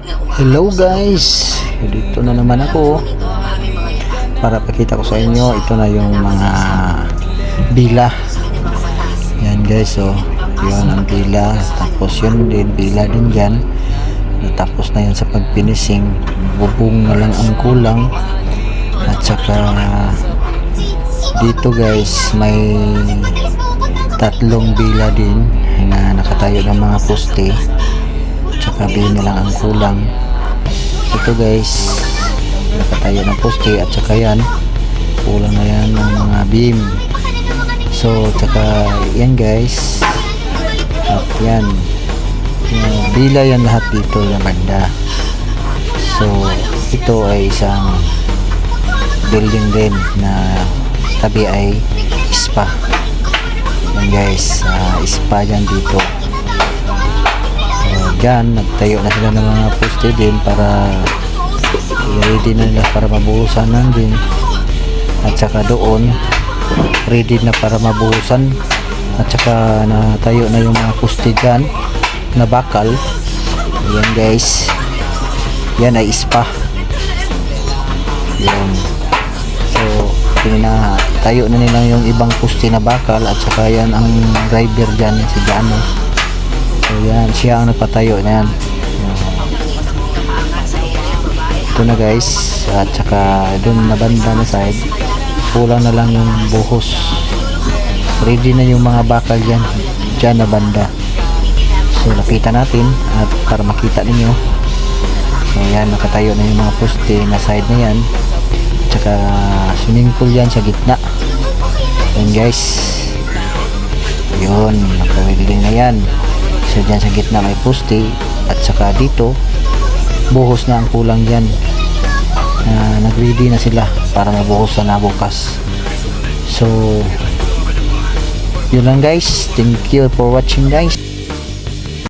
Hello guys, dito na naman ako para pakita ko sa inyo. Ito na yung mga bila. Yan guys, so yun ang bila. Tapos yun din, bila din dyan. Natapos na yan sa pagpinising. Bubong na lang ang kulang. At saka dito guys, may tatlong bila din na nakatayo ng mga poste. Tsaka beam na lang ang kulang. Ito guys, nakatayo ng poste at saka yan kulang na yan ng mga beam. So tsaka yan guys, at yan bila yan lahat dito ng banda. So ito ay isang building din na tabi ay spa. Yan guys, spa dyan dito. Dyan, nagtayo na sila ng mga poste din para ready na nila para mabuhusan lang din. At saka doon ready na para mabuhusan. At saka natayo na yung mga poste dyan na bakal. Yan guys, yan ay spa. Yan. So tayo na nila yung ibang poste na bakal. At saka yan ang driver dyan, si Jano. So yan, siya ang nagpatayo na yan. Ito na guys. At saka doon na banda na side, kulang na lang yung buhos. Ready na yung mga bakal dyan, dyan na banda. So nakita natin at para makita ninyo. So yan, nakatayo na yung mga poste na side na yan. At saka swimming pool yan sa gitna. Yan guys, yun, nakawilding na yan. So dyan sa gitna may poste. At saka dito buhos na ang kulang dyan. Nag-ready na sila para mabuhosan na bukas. So yun lang guys, thank you for watching guys.